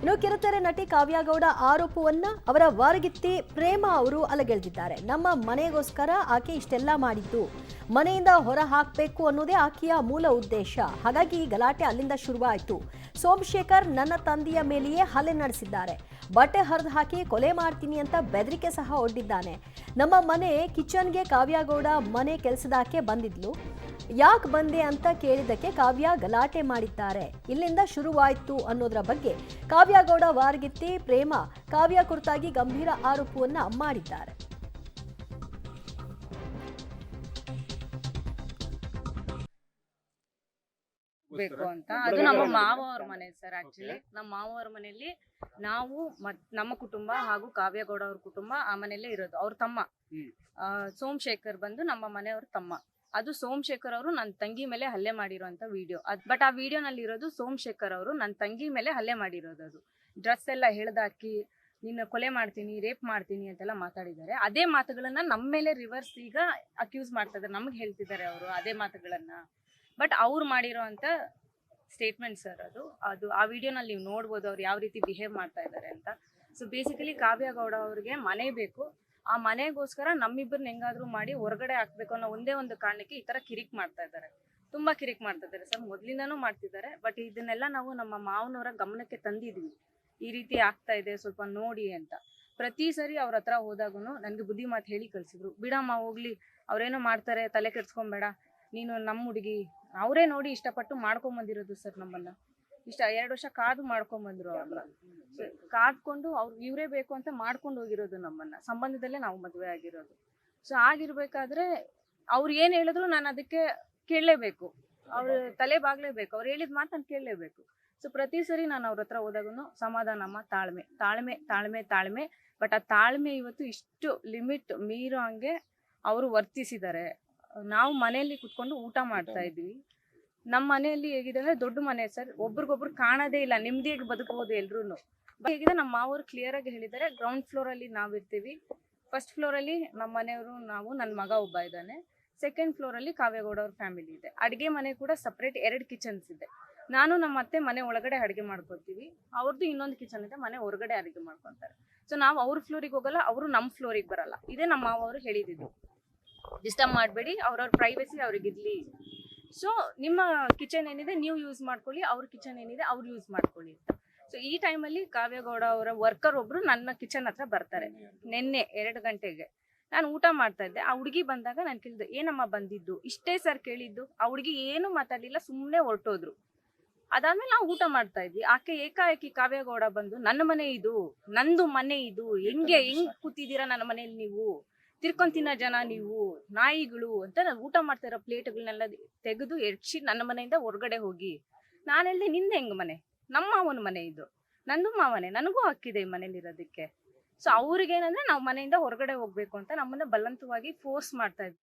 ಇನ್ನು ಕಿರುತೆರೆ ನಟಿ ಕಾವ್ಯಗೌಡ ಆರೋಪವನ್ನ ಅವರ ವಾರಗಿತ್ತಿ ಪ್ರೇಮ ಅವರು ಅಲಗೆಳೆದಿದ್ದಾರೆ. ನಮ್ಮ ಮನೆಗೋಸ್ಕರ ಆಕೆ ಇಷ್ಟೆಲ್ಲ ಮಾಡಿದ್ದು, ಮನೆಯಿಂದ ಹೊರ ಹಾಕಬೇಕು ಅನ್ನೋದೇ ಆಕೆಯ ಮೂಲ ಉದ್ದೇಶ. ಹಾಗಾಗಿ ಗಲಾಟೆ ಅಲ್ಲಿಂದ ಶುರುವಾಯಿತು. ಸೋಮಶೇಖರ್ ನನ್ನ ತಂದೆಯ ಮೇಲೆಯೇ ಹಲ್ಲೆ ನಡೆಸಿದ್ದಾರೆ. ಬಟ್ಟೆ ಹರಿದು ಹಾಕಿ ಕೊಲೆ ಮಾಡ್ತೀನಿ ಅಂತ ಬೆದರಿಕೆ ಸಹ ಒಡ್ಡಿದ್ದಾನೆ. ನಮ್ಮ ಮನೆ ಕಿಚನ್ಗೆ ಕಾವ್ಯಗೌಡ ಮನೆ ಕೆಲಸದಾಕೆ ಬಂದಿದ್ಲು. ಯಾಕೆ ಬಂದೆ ಅಂತ ಕೇಳಿದಕ್ಕೆ ಕಾವ್ಯ ಗಲಾಟೆ ಮಾಡಿದ್ದಾರೆ. ಇಲ್ಲಿಂದ ಶುರುವಾಯಿತು ಅನ್ನೋದರ ಬಗ್ಗೆ ಕಾವ್ಯಗೌಡ ವಾರಗಿತ್ತಿ ಪ್ರೇಮ ಕಾವ್ಯ ಕುರಿತಾಗಿ ಗಂಭೀರ ಆರೋಪವನ್ನ ಮಾಡಿದ್ದಾರೆ. ಬೇಕು ಅಂತ ಅದು ನಮ್ಮ ಮಾವ ಅವ್ರ ಮನೆ ಸರ್. ಆಕ್ಚುಲಿ ನಮ್ಮ ಮಾವ ಅವ್ರ ಮನೆಯಲ್ಲಿ ನಾವು ನಮ್ಮ ಕುಟುಂಬ ಹಾಗೂ ಕಾವ್ಯಗೌಡ ಅವ್ರ ಕುಟುಂಬ ಆ ಮನೆಯಲ್ಲೇ ಇರೋದು. ಅವ್ರ ತಮ್ಮ ಸೋಮಶೇಖರ್ ಬಂದು ನಮ್ಮ ಮನೆಯವ್ರ ತಮ್ಮ. ಅದು ಸೋಮಶೇಖರ್ ಅವರು ನನ್ನ ತಂಗಿ ಮೇಲೆ ಹಲ್ಲೆ ಮಾಡಿರೋಂಥ ವಿಡಿಯೋ. ಬಟ್ ಆ ವಿಡಿಯೋನಲ್ಲಿ ಇರೋದು ಸೋಮಶೇಖರ್ ಅವರು ನನ್ನ ತಂಗಿ ಮೇಲೆ ಹಲ್ಲೆ ಮಾಡಿರೋದು. ಅದು ಡ್ರೆಸ್ ಎಲ್ಲ ಎಳ್ದಾಕಿ ನಿನ್ನ ಕೊಲೆ ಮಾಡ್ತೀನಿ, ರೇಪ್ ಮಾಡ್ತೀನಿ ಅಂತೆಲ್ಲ ಮಾತಾಡಿದ್ದಾರೆ. ಅದೇ ಮಾತುಗಳನ್ನ ನಮ್ಮ ಮೇಲೆ ರಿವರ್ಸ್ ಈಗ ಅಕ್ಯೂಸ್ ಮಾಡ್ತಾ ಇದ್ದಾರೆ, ನಮ್ಗೆ ಹೇಳ್ತಿದ್ದಾರೆ ಅವರು ಅದೇ ಮಾತುಗಳನ್ನ. ಬಟ್ ಅವ್ರು ಮಾಡಿರೋ ಅಂತ ಸ್ಟೇಟ್ಮೆಂಟ್ ಸರ್ ಅದು ಆ ವಿಡಿಯೋನಲ್ಲಿ ನೀವು ನೋಡ್ಬೋದು ಅವ್ರು ಯಾವ ರೀತಿ ಬಿಹೇವ್ ಮಾಡ್ತಾ ಇದ್ದಾರೆ ಅಂತ. ಸೊ ಬೇಸಿಕಲಿ ಕಾವ್ಯಗೌಡ ಅವ್ರಿಗೆ ಮನೆ ಬೇಕು. ಆ ಮನೆಗೋಸ್ಕರ ನಮ್ಮಿಬ್ಬರನ್ನ ಹೆಂಗಾದ್ರೂ ಮಾಡಿ ಹೊರಗಡೆ ಹಾಕ್ಬೇಕು ಅನ್ನೋ ಒಂದೇ ಒಂದು ಕಾರಣಕ್ಕೆ ಈ ತರ ಕಿರಿಕ್ ಮಾಡ್ತಾ ಇದ್ದಾರೆ. ತುಂಬಾ ಕಿರಿಕ್ ಮಾಡ್ತಾ ಇದ್ದಾರೆ ಸರ್, ಮೊದ್ಲಿಂದಾನು ಮಾಡ್ತಿದ್ದಾರೆ. ಬಟ್ ಇದನ್ನೆಲ್ಲ ನಾವು ನಮ್ಮ ಮಾವನವರ ಗಮನಕ್ಕೆ ತಂದಿದ್ವಿ, ಈ ರೀತಿ ಆಗ್ತಾ ಇದೆ ಸ್ವಲ್ಪ ನೋಡಿ ಅಂತ. ಪ್ರತಿ ಸರಿ ಅವ್ರ ಹತ್ರ ಹೋದಾಗೂ ನನ್ಗೆ ಬುದ್ಧಿ ಮಾತು ಹೇಳಿ ಕಳ್ಸಿದ್ರು. ಬಿಡಮ್ಮ ಹೋಗ್ಲಿ, ಅವ್ರೇನೋ ಮಾಡ್ತಾರೆ, ತಲೆ ಕೆಡ್ಸ್ಕೊಂಬೇಡ, ನೀನು ನಮ್ಮ ಹುಡುಗಿ. ಅವರೇ ನೋಡಿ ಇಷ್ಟಪಟ್ಟು ಮಾಡ್ಕೊಂಬಂದಿರೋದು ಸರ್. ನಮ್ಮನ್ನ ಇಷ್ಟ 2 ವರ್ಷ ಕಾದು ಮಾಡ್ಕೊಂಬಂದ್ರು. ಅವ್ರನ್ನ ಕಾದ್ಕೊಂಡು ಇವರೇ ಬೇಕು ಅಂತ ಮಾಡ್ಕೊಂಡು ಹೋಗಿರೋದು. ನಮ್ಮನ್ನ ಸಂಬಂಧದಲ್ಲೇ ನಾವು ಮದುವೆ ಆಗಿರೋದು. ಸೊ ಆಗಿರ್ಬೇಕಾದ್ರೆ ಅವ್ರು ಏನ್ ಹೇಳಿದ್ರು ನಾನು ಅದಕ್ಕೆ ಕೇಳಲೇಬೇಕು, ಅವ್ರ ತಲೆ ಬಾಗ್ಲೇಬೇಕು, ಅವ್ರು ಹೇಳಿದ ಮಾತು ನಾನು ಕೇಳಲೇಬೇಕು. ಸೊ ಪ್ರತಿ ಸರಿ ನಾನು ಅವ್ರ ಹತ್ರ ಹೋದಾಗೂ ಸಮಾಧಾನಮ್ಮ, ತಾಳ್ಮೆ ತಾಳ್ಮೆ ತಾಳ್ಮೆ ತಾಳ್ಮೆ. ಬಟ್ ಆ ತಾಳ್ಮೆ ಇವತ್ತು ಇಷ್ಟು ಲಿಮಿಟ್ ಮೀರೋ ಹಂಗೆ ಅವರು ವರ್ತಿಸಿದ್ದಾರೆ. ನಾವು ಮನೆಯಲ್ಲಿ ಕುತ್ಕೊಂಡು ಊಟ ಮಾಡ್ತಾ ಇದ್ವಿ. ನಮ್ಮ ಮನೆಯಲ್ಲಿ ಹೇಗಿದೆ ಅಂದ್ರೆ ದೊಡ್ಡ ಮನೆ ಸರ್, ಒಬ್ರಿಗೊಬ್ರು ಕಾಣೋದೇ ಇಲ್ಲ, ನೆಮ್ಮದಿಯಾಗಿ ಬದುಕಬಹುದು ಎಲ್ರು. ಹೇಗಿದೆ ನಮ್ಮ ಮಾವರು ಕ್ಲಿಯರ್ ಆಗಿ ಹೇಳಿದ್ದಾರೆ, ಗ್ರೌಂಡ್ ಫ್ಲೋರ್ ಅಲ್ಲಿ ನಾವಿರ್ತೀವಿ, ಫಸ್ಟ್ ಫ್ಲೋರ್ ಅಲ್ಲಿ ನಮ್ಮ ಮನೆಯವರು, ನಾವು, ನನ್ನ ಮಗ ಒಬ್ಬ ಇದ್ದಾನೆ, ಸೆಕೆಂಡ್ ಫ್ಲೋರ್ ಅಲ್ಲಿ ಕಾವ್ಯಗೌಡ ಅವ್ರ ಫ್ಯಾಮಿಲಿ ಇದೆ. ಅಡುಗೆ ಮನೆ ಕೂಡ ಸಪ್ರೇಟ್ 2 ಕಿಚನ್ಸ್ ಇದೆ. ನಾನು ನಮ್ಮ ಅತ್ತೆ ಮನೆ ಒಳಗಡೆ ಅಡುಗೆ ಮಾಡ್ಕೊತೀವಿ, ಅವ್ರದ್ದು ಇನ್ನೊಂದು ಕಿಚನ್ ಇದೆ, ಮನೆ ಹೊರಗಡೆ ಅಡುಗೆ ಮಾಡ್ಕೊತಾರೆ. ಸೊ ನಾವು ಅವ್ರ ಫ್ಲೋರಿಗೆ ಹೋಗಲ್ಲ, ಅವರು ನಮ್ಮ ಫ್ಲೋರಿಗೆ ಬರಲ್ಲ. ಇದೇ ನಮ್ಮ ಮಾವ ಅವರು ಹೇಳಿದ್ದು, ಡಿಸ್ಟರ್ಬ್ ಮಾಡಬೇಡಿ, ಅವ್ರವ್ರ ಪ್ರೈವಸಿ ಅವ್ರಿಗಿರ್ಲಿ. ಸೊ ನಿಮ್ಮ ಕಿಚನ್ ಏನಿದೆ ನೀವು ಯೂಸ್ ಮಾಡ್ಕೊಳ್ಳಿ, ಅವ್ರ ಕಿಚನ್ ಏನಿದೆ ಅವ್ರು ಯೂಸ್ ಮಾಡ್ಕೊಳ್ಳಿ ಅಂತ. ಸೊ ಈ ಟೈಮಲ್ಲಿ ಕಾವ್ಯಗೌಡ ಅವರ ವರ್ಕರ್ ಒಬ್ರು ನನ್ನ ಕಿಚನ್ ಹತ್ರ ಬರ್ತಾರೆ. ನಿನ್ನೆ 2 ಗಂಟೆಗೆ ನಾನು ಊಟ ಮಾಡ್ತಾ ಇದ್ದೆ. ಆ ಹುಡುಗಿ ಬಂದಾಗ ನಾನು ಕೇಳಿದೆ, ಏನಮ್ಮ ಬಂದಿದ್ದು? ಇಷ್ಟೇ ಸರ್ ಕೇಳಿದ್ದು. ಆ ಹುಡುಗಿ ಏನು ಮಾತಾಡಲಿಲ್ಲ, ಸುಮ್ಮನೆ ಹೊರಟೋದ್ರು. ಅದಾದ್ಮೇಲೆ ನಾವು ಊಟ ಮಾಡ್ತಾ ಇದ್ವಿ. ಆಕೆ ಏಕಾಏಕಿ ಕಾವ್ಯಗೌಡ ಬಂದು, ನನ್ನ ಮನೆ ಇದು, ನಂದು ಮನೆ ಇದು, ಹೆಂಗ್ ಕೂತಿದ್ದೀರಾ ನನ್ನ ಮನೇಲಿ, ನೀವು ತಿರ್ಕೊಂತಿನ ಜನ, ನೀವು ನಾಯಿಗಳು ಅಂತ. ನಾನು ಊಟ ಮಾಡ್ತಾ ಇರೋ ಪ್ಲೇಟ್ಗಳನ್ನೆಲ್ಲ ತೆಗೆದು ಎಡ್ಸಿ ನನ್ನ ಮನೆಯಿಂದ ಹೊರಗಡೆ ಹೋಗಿ. ನಾನು ಹೇಳಿದೆ, ನಿಂದ ಹೆಂಗ್ ಮನೆ? ನಮ್ಮ ಮಾವನ ಮನೆ ಇದು, ನಂದು ಮಾವನೇ, ನನಗೂ ಹಕ್ಕಿದೆ ಈ ಮನೇಲಿ ಇರೋದಕ್ಕೆ. ಸೊ ಅವ್ರಿಗೇನಂದ್ರೆ ನಾವು ಮನೆಯಿಂದ ಹೊರಗಡೆ ಹೋಗ್ಬೇಕು ಅಂತ ನಮ್ಮನ್ನ ಬಲವಂತವಾಗಿ ಫೋರ್ಸ್ ಮಾಡ್ತಾ ಇದ್ವಿ.